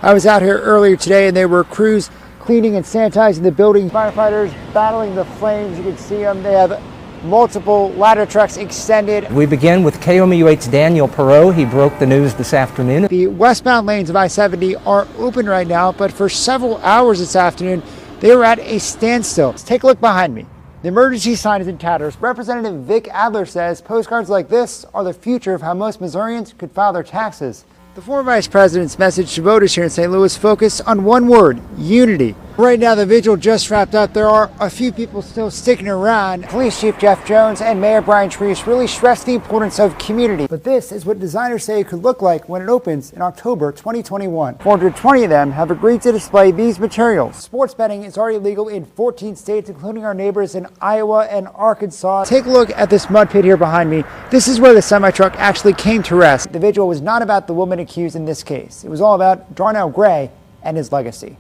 I was out here earlier today and there were crews cleaning and sanitizing the building. Firefighters battling the flames. You can see them. They have multiple ladder trucks extended. We begin with KOMU8's Daniel Perreault. He broke the news this afternoon. The westbound lanes of I-70 are open right now, but for several hours this afternoon, they were at a standstill. Let's take a look behind me. The emergency sign is in tatters. Representative Vic Adler says postcards like this are the future of how most Missourians could file their taxes. The former vice president's message to voters here in St. Louis focused on one word: unity. Right now, the vigil just wrapped up. There are a few people still sticking around. Police Chief Jeff Jones and Mayor Brian Treese really stressed the importance of community. But this is what designers say it could look like when it opens in October 2021. 420 of them have agreed to display these materials. Sports betting is already legal in 14 states, including our neighbors in Iowa and Arkansas. Take a look at this mud pit here behind me. This is where the semi-truck actually came to rest. The vigil was not about the woman accused in this case. It was all about Darnell Gray and his legacy.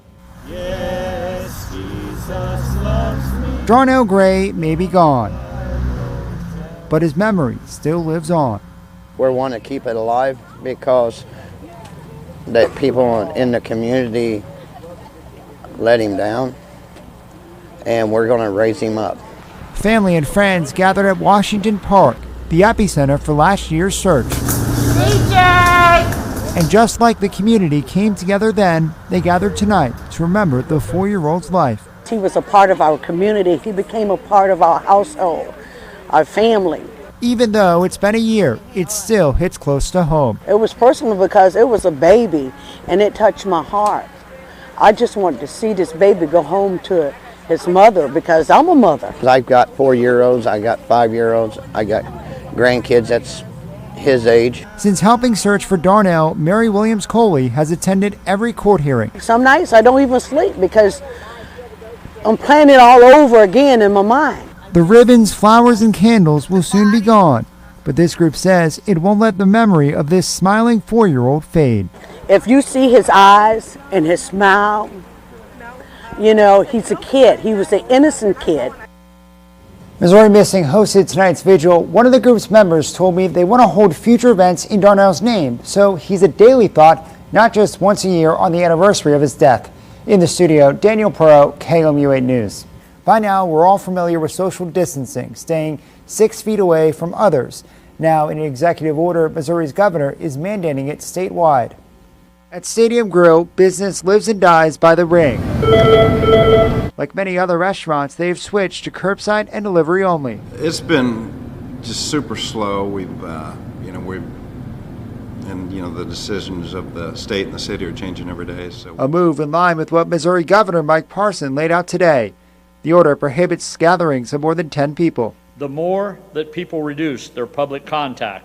Yes, Jesus loves me. Darnell Gray may be gone, but his memory still lives on. We want to keep it alive because that people in the community let him down, and we're going to raise him up. Family and friends gathered at Washington Park, the epicenter for last year's search. Paycheck! And just like the community came together then, they gathered tonight to remember the 4-year-old's life. He was a part of our community. He became a part of our household, our family. Even though it's been a year, it still hits close to home. It was personal because it was a baby and it touched my heart. I just wanted to see this baby go home to his mother because I'm a mother. I've got 4-year-olds, I got 5-year-olds, I got grandkids that's his age. Since helping search for Darnell, Mary Williams Coley has attended every court hearing. Some nights I don't even sleep because I'm planning it all over again in my mind. The ribbons, flowers, and candles will soon be gone, but this group says it won't let the memory of this smiling 4-year-old fade. If you see his eyes and his smile, you know, he's a kid. He was an innocent kid. Missouri Missing hosted tonight's vigil. One of the group's members told me they want to hold future events in Darnell's name, so he's a daily thought, not just once a year on the anniversary of his death. In the studio, Daniel Perreault, KOMU8 News. By now, we're all familiar with social distancing, staying 6 feet away from others. Now, in an executive order, Missouri's governor is mandating it statewide. At Stadium Grill, business lives and dies by the ring. Like many other restaurants, they've switched to curbside and delivery only. It's been just super slow. The decisions of the state and the city are changing every day. So a move in line with what Missouri Governor Mike Parson laid out today. The order prohibits gatherings of more than 10 people. The more that people reduce their public contact,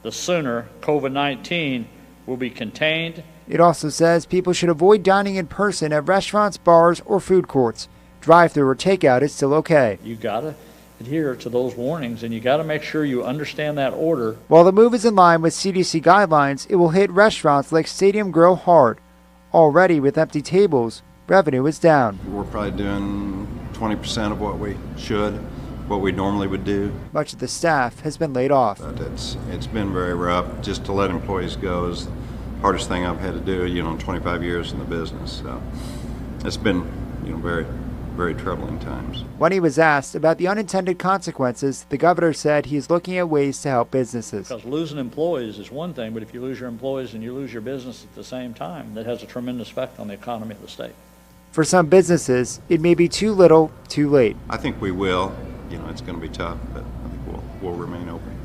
the sooner COVID-19 will be contained. It also says people should avoid dining in person at restaurants, bars, or food courts. Drive-through or takeout is still okay. You gotta adhere to those warnings, and you gotta make sure you understand that order. While the move is in line with CDC guidelines, it will hit restaurants like Stadium Grill hard. Already with empty tables, revenue is down. we're probably doing 20% of what we normally would do. Much of the staff has been laid off. But it's been very rough. Just to let employees go is the hardest thing I've had to do, 25 years in the business. So it's been, very, very troubling times. When he was asked about the unintended consequences, the governor said he is looking at ways to help businesses. Because losing employees is one thing, but if you lose your employees and you lose your business at the same time, that has a tremendous effect on the economy of the state. For some businesses, it may be too little, too late. I think we will. It's going to be tough, but I think we'll remain open.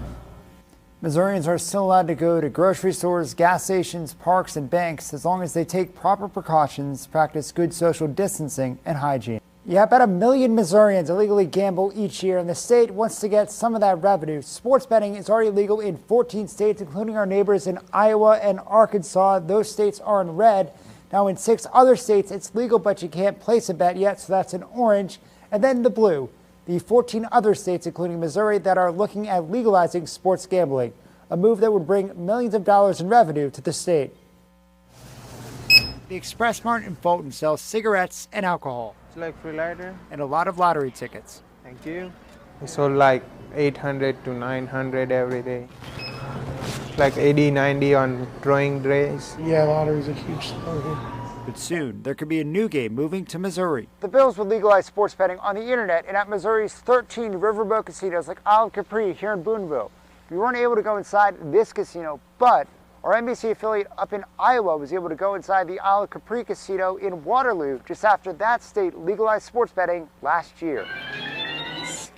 Missourians are still allowed to go to grocery stores, gas stations, parks, and banks as long as they take proper precautions, practice good social distancing, and hygiene. Yeah, about 1 million Missourians illegally gamble each year, and the state wants to get some of that revenue. Sports betting is already legal in 14 states, including our neighbors in Iowa and Arkansas. Those states are in red. Now, in 6 other states, it's legal, but you can't place a bet yet, so that's in orange. And then the blue, the 14 other states, including Missouri, that are looking at legalizing sports gambling, a move that would bring millions of dollars in revenue to the state. The Express Mart in Fulton sells cigarettes and alcohol. It's like free lighter. And a lot of lottery tickets. Thank you. We sold like 800 to 900 every day. like 80, 90 on drawing days. Yeah, lottery's a huge seller here. But soon, there could be a new game moving to Missouri. The bills would legalize sports betting on the internet and at Missouri's 13 riverboat casinos like Isle of Capri here in Boonville. We weren't able to go inside this casino, but our NBC affiliate up in Iowa was able to go inside the Isle of Capri casino in Waterloo just after that state legalized sports betting last year.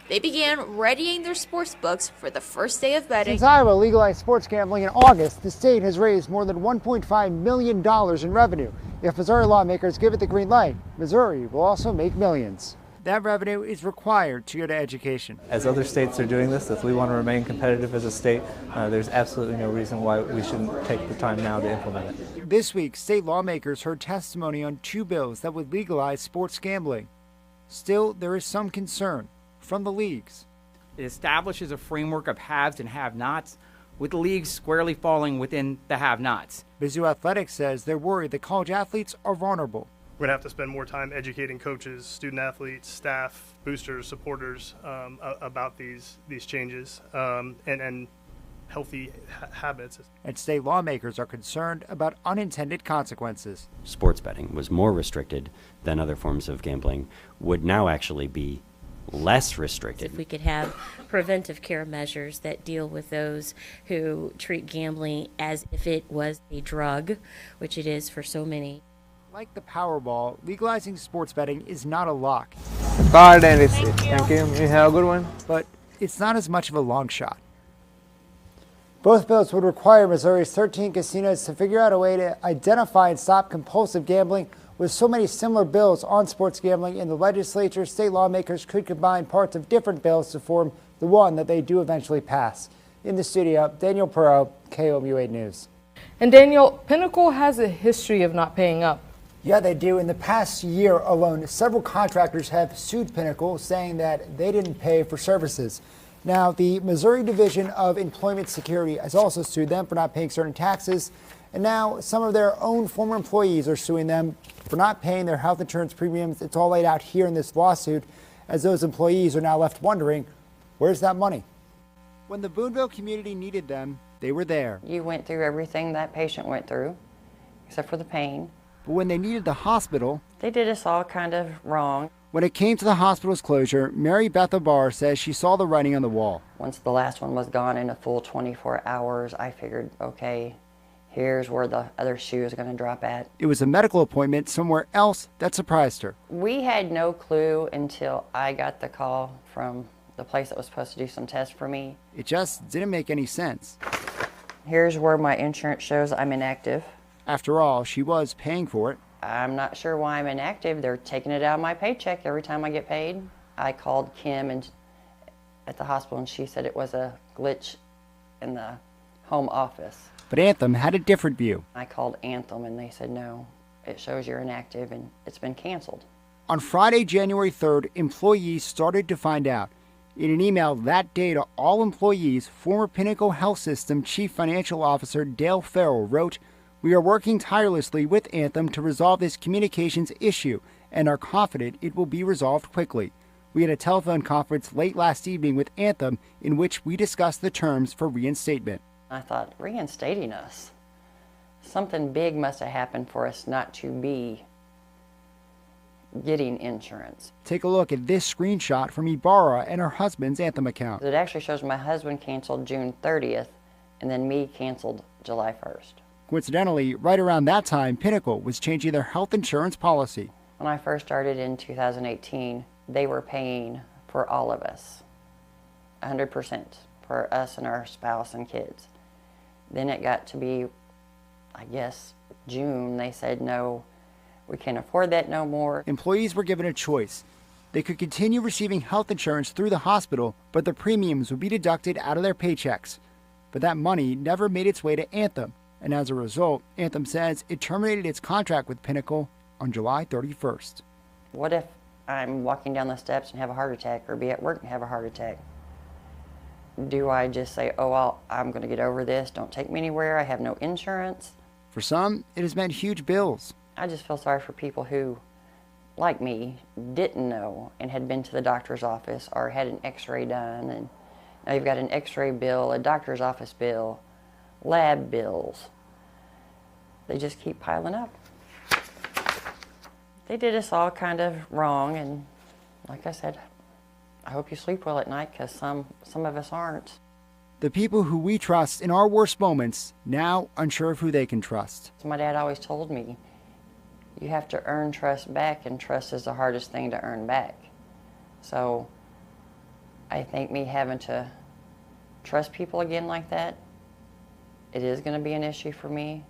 They began readying their sports books for the first day of betting. Since Iowa legalized sports gambling in August, the state has raised more than $1.5 million in revenue. If Missouri lawmakers give it the green light, Missouri will also make millions. That revenue is required to go to education. As other states are doing this, if we want to remain competitive as a state, there's absolutely no reason why we shouldn't take the time now to implement it. This week, state lawmakers heard testimony on 2 bills that would legalize sports gambling. Still, there is some concern from the leagues. It establishes a framework of haves and have-nots, with the leagues squarely falling within the have-nots. Mizzou Athletics says they're worried that college athletes are vulnerable. We're going to have to spend more time educating coaches, student athletes, staff, boosters, supporters about these changes and healthy habits. And state lawmakers are concerned about unintended consequences. Sports betting was more restricted than other forms of gambling, would now actually be less restricted. If we could have preventive care measures that deal with those who treat gambling as if it was a drug, which it is for so many. Like the Powerball, legalizing sports betting is not a lock. Card and receipt. Thank you. You have a good one. But it's not as much of a long shot. Both bills would require Missouri's 13 casinos to figure out a way to identify and stop compulsive gambling. With so many similar bills on sports gambling in the legislature, state lawmakers could combine parts of different bills to form the one that they do eventually pass. In the studio, Daniel Perreault, KOMU 8 News. And Daniel, Pinnacle has a history of not paying up. Yeah, they do. In the past year alone, several contractors have sued Pinnacle, saying that they didn't pay for services. Now, the Missouri Division of Employment Security has also sued them for not paying certain taxes. And now some of their own former employees are suing them for not paying their health insurance premiums. It's all laid out here in this lawsuit, as those employees are now left wondering, where's that money? When the Boonville community needed them, they were there. You went through everything that patient went through, except for the pain. But when they needed the hospital, they did us all kind of wrong. When it came to the hospital's closure, Mary Beth Abar says she saw the writing on the wall. Once the last one was gone in a full 24 hours, I figured, okay, here's where the other shoe is going to drop at. It was a medical appointment somewhere else that surprised her. We had no clue until I got the call from the place that was supposed to do some tests for me. It just didn't make any sense. Here's where my insurance shows I'm inactive. After all, she was paying for it. I'm not sure why I'm inactive. They're taking it out of my paycheck every time I get paid. I called Kim at the hospital, and she said it was a glitch in the home office. But Anthem had a different view. I called Anthem, and they said, no, it shows you're inactive, and it's been canceled. On Friday, January 3rd, employees started to find out. In an email that day to all employees, former Pinnacle Health System Chief Financial Officer Dale Farrell wrote, "We are working tirelessly with Anthem to resolve this communications issue and are confident it will be resolved quickly. We had a telephone conference late last evening with Anthem in which we discussed the terms for reinstatement." I thought, reinstating us? Something big must have happened for us not to be getting insurance. Take a look at this screenshot from Ibarra and her husband's Anthem account. It actually shows my husband canceled June 30th and then me canceled July 1st. Coincidentally, right around that time, Pinnacle was changing their health insurance policy. When I first started in 2018, they were paying for all of us, 100% for us and our spouse and kids. Then it got to be, I guess, June. They said, no, we can't afford that no more. Employees were given a choice. They could continue receiving health insurance through the hospital, but the premiums would be deducted out of their paychecks. But that money never made its way to Anthem, and as a result, Anthem says it terminated its contract with Pinnacle on July 31st. What if I'm walking down the steps and have a heart attack, or be at work and have a heart attack? Do I just say, oh, I'm going to get over this, don't take me anywhere, I have no insurance? For some, it has meant huge bills. I just feel sorry for people who, like me, didn't know and had been to the doctor's office or had an x-ray done, and now you've got an x-ray bill, a doctor's office bill, lab bills. They just keep piling up. They did us all kind of wrong, and like I said, I hope you sleep well at night, because some of us aren't. The people who we trust in our worst moments, now unsure of who they can trust. My dad always told me, you have to earn trust back, and trust is the hardest thing to earn back. So I think me having to trust people again like that, it is going to be an issue for me.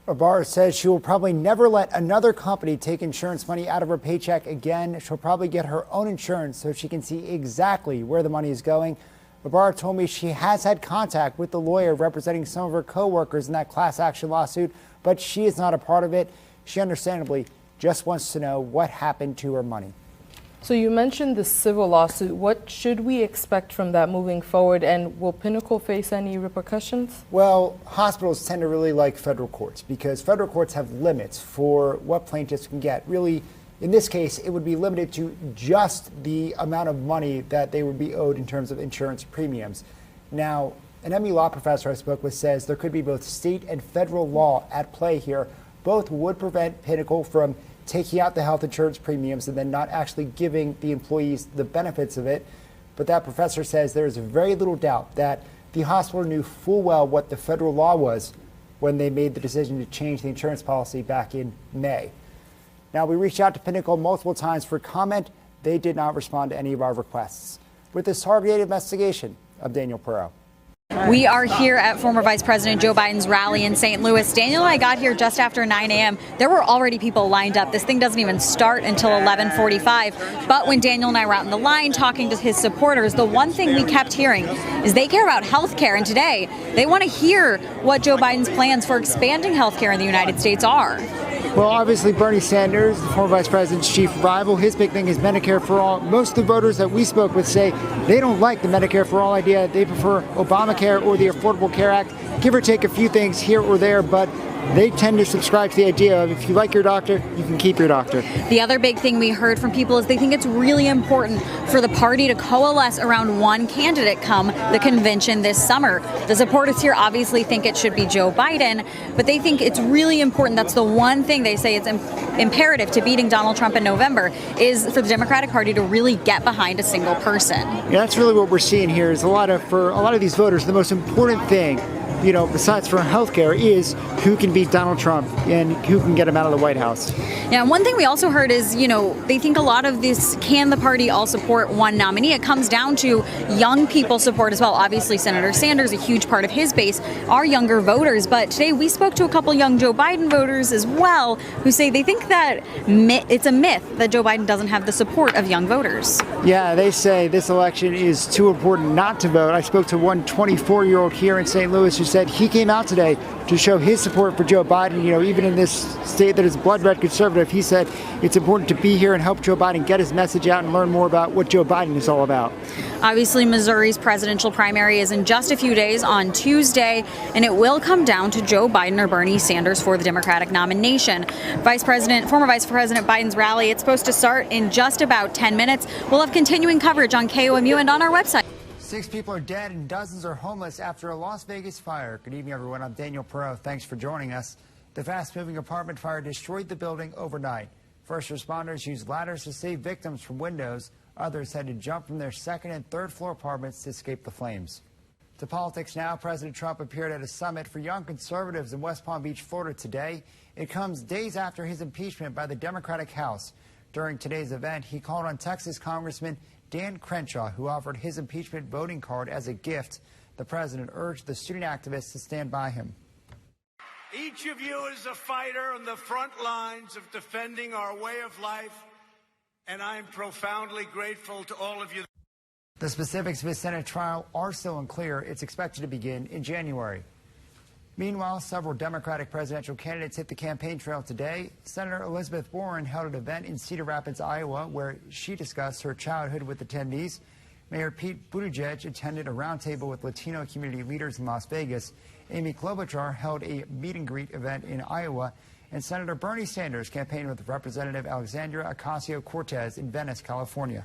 Ibarra says she will probably never let another company take insurance money out of her paycheck again. She'll probably get her own insurance so she can see exactly where the money is going. Ibarra told me she has had contact with the lawyer representing some of her co-workers in that class action lawsuit, but she is not a part of it. She understandably just wants to know what happened to her money. So you mentioned the civil lawsuit. What should we expect from that moving forward, and will Pinnacle face any repercussions? Well, hospitals tend to really like federal courts because federal courts have limits for what plaintiffs can get. Really, in this case, it would be limited to just the amount of money that they would be owed in terms of insurance premiums. Now, an MU law professor I spoke with says there could be both state and federal law at play here. Both would prevent Pinnacle from taking out the health insurance premiums and then not actually giving the employees the benefits of it. But that professor says there is very little doubt that the hospital knew full well what the federal law was when they made the decision to change the insurance policy back in May. Now, we reached out to Pinnacle multiple times for comment. They did not respond to any of our requests. With this targeted investigation, I'm Daniel Perreault. We are here at former Vice President Joe Biden's rally in St. Louis. Daniel and I got here just after 9 a.m. There were already people lined up. This thing doesn't even start until 11:45. But when Daniel and I were out in the line talking to his supporters, the one thing we kept hearing is they care about health care. And today, they want to hear what Joe Biden's plans for expanding health care in the United States are. Well, obviously, Bernie Sanders, the former vice president's chief rival, his big thing is Medicare for all. Most of the voters that we spoke with say they don't like the Medicare for all idea. They prefer Obamacare or the Affordable Care Act, give or take a few things here or there, but they tend to subscribe to the idea of if you like your doctor, you can keep your doctor. The other big thing we heard from people is they think it's really important for the party to coalesce around one candidate come the convention this summer. The supporters here obviously think it should be Joe Biden, but they think it's really important. That's the one thing they say it's imperative to beating Donald Trump in November is for the Democratic Party to really get behind a single person. Yeah, that's really what we're seeing here is for a lot of these voters, the most important thing, besides for healthcare, is who can beat Donald Trump and who can get him out of the White House. Yeah, and one thing we also heard is, they think a lot of this, can the party all support one nominee? It comes down to young people support as well. Obviously, Senator Sanders, a huge part of his base, are younger voters. But today we spoke to a couple young Joe Biden voters as well, who say they think that it's a myth that Joe Biden doesn't have the support of young voters. Yeah, they say this election is too important not to vote. I spoke to one 24-year-old here in St. Louis who said he came out today to show his support for Joe Biden. Even in this state that is blood red conservative, he said it's important to be here and help Joe Biden get his message out and learn more about what Joe Biden is all about. Obviously, Missouri's presidential primary is in just a few days on Tuesday, and it will come down to Joe Biden or Bernie Sanders for the Democratic nomination. Former Vice President Biden's rally, it's supposed to start in just about 10 minutes. We'll have continuing coverage on KOMU and on our website. 6 people are dead and dozens are homeless after a Las Vegas fire. Good evening, everyone. I'm Daniel Perreault. Thanks for joining us. The fast-moving apartment fire destroyed the building overnight. First responders used ladders to save victims from windows. Others had to jump from their second and third floor apartments to escape the flames. To politics now, President Trump appeared at a summit for young conservatives in West Palm Beach, Florida today. It comes days after his impeachment by the Democratic House. During today's event, he called on Texas Congressman Dan Crenshaw, who offered his impeachment voting card as a gift. The president urged the student activists to stand by him. Each of you is a fighter on the front lines of defending our way of life, and I am profoundly grateful to all of you. The specifics of his Senate trial are still unclear. It's expected to begin in January. Meanwhile, several Democratic presidential candidates hit the campaign trail today. Senator Elizabeth Warren held an event in Cedar Rapids, Iowa, where she discussed her childhood with attendees. Mayor Pete Buttigieg attended a roundtable with Latino community leaders in Las Vegas. Amy Klobuchar held a meet-and-greet event in Iowa. And Senator Bernie Sanders campaigned with Representative Alexandria Ocasio-Cortez in Venice, California.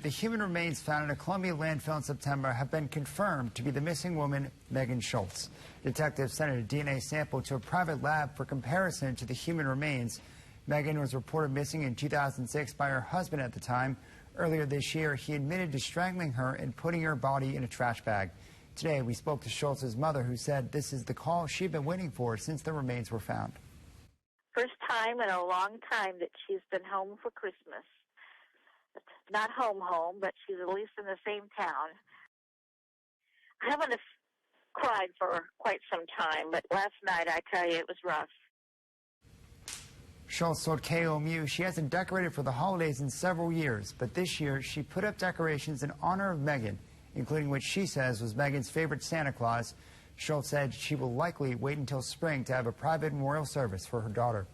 The human remains found in a Columbia landfill in September have been confirmed to be the missing woman, Megan Schultz. Detectives sent a DNA sample to a private lab for comparison to the human remains. Megan was reported missing in 2006 by her husband at the time. Earlier this year, he admitted to strangling her and putting her body in a trash bag. Today, we spoke to Schultz's mother, who said this is the call she'd been waiting for since the remains were found. First time in a long time that she's been home for Christmas. Not home, but she's at least in the same town. I haven't cried for quite some time, but last night, I tell you, it was rough. Schultz told KOMU she hasn't decorated for the holidays in several years, but this year she put up decorations in honor of Megan, including what she says was Megan's favorite Santa Claus. Schultz said she will likely wait until spring to have a private memorial service for her daughter.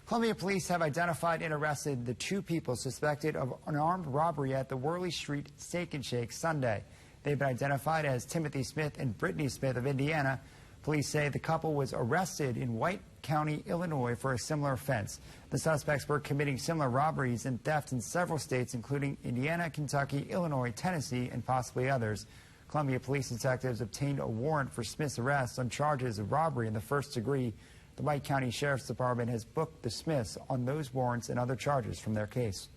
Columbia police have identified and arrested the two people suspected of an armed robbery at the Worley Street Steak and Shake Sunday. They've been identified as Timothy Smith and Brittany Smith of Indiana. Police say the couple was arrested in White County, Illinois for a similar offense. The suspects were committing similar robberies and theft in several states, including Indiana, Kentucky, Illinois, Tennessee, and possibly others. Columbia police detectives obtained a warrant for Smith's arrest on charges of robbery in the first degree. The White County Sheriff's Department has booked the Smiths on those warrants and other charges from their case.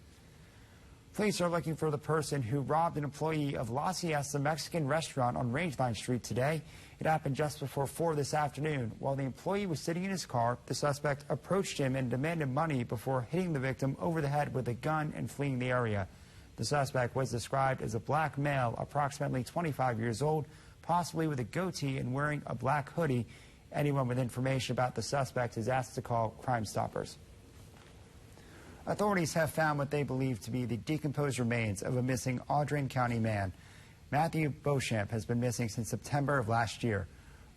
Police are looking for the person who robbed an employee of La Siesta Mexican restaurant on Rangeline Street today. It happened just before 4 this afternoon. While the employee was sitting in his car, the suspect approached him and demanded money before hitting the victim over the head with a gun and fleeing the area. The suspect was described as a black male, approximately 25 years old, possibly with a goatee and wearing a black hoodie. Anyone with information about the suspect is asked to call Crime Stoppers. Authorities have found what they believe to be the decomposed remains of a missing Audrain County man. Matthew Beauchamp has been missing since September of last year.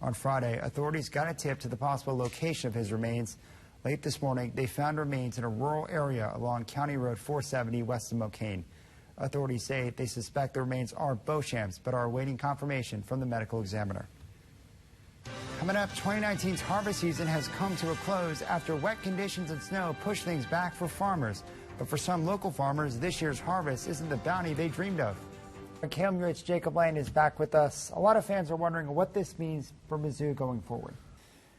On Friday, authorities got a tip to the possible location of his remains. Late this morning, they found remains in a rural area along County Road 470 west of Mocaine. Authorities say they suspect the remains are Beauchamp's, but are awaiting confirmation from the medical examiner. Coming up, 2019's harvest season has come to a close after wet conditions and snow pushed things back for farmers. But for some local farmers, this year's harvest isn't the bounty they dreamed of. KOMU's Jacob Lane is back with us. A lot of fans are wondering what this means for Mizzou going forward.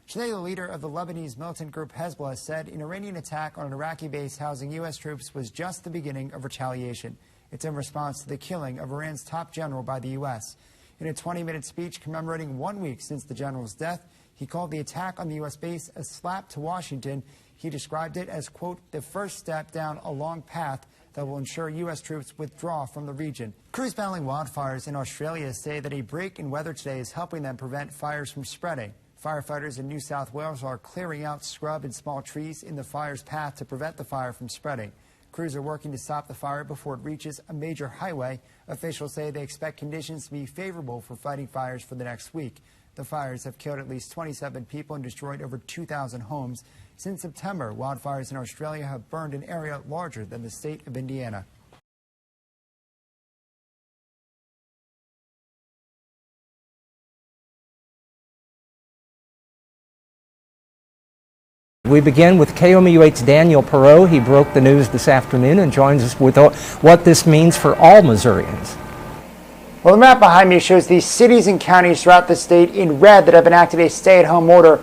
Today, the leader of the Lebanese militant group Hezbollah said an Iranian attack on an Iraqi base housing U.S. troops was just the beginning of retaliation. It's in response to the killing of Iran's top general by the U.S. In a 20-minute speech commemorating 1 week since the general's death, he called the attack on the U.S. base a slap to Washington. He described it as, quote, the first step down a long path that will ensure U.S. troops withdraw from the region. Crews battling wildfires in Australia say that a break in weather today is helping them prevent fires from spreading. Firefighters in New South Wales are clearing out scrub and small trees in the fire's path to prevent the fire from spreading. Crews are working to stop the fire before it reaches a major highway. Officials say they expect conditions to be favorable for fighting fires for the next week. The fires have killed at least 27 people and destroyed over 2,000 homes. Since September, wildfires in Australia have burned an area larger than the state of Indiana. We begin with KOMU 8's Daniel Perreault. He broke the news this afternoon and joins us with what this means for all Missourians. Well, the map behind me shows the cities and counties throughout the state in red that have enacted a stay-at-home order.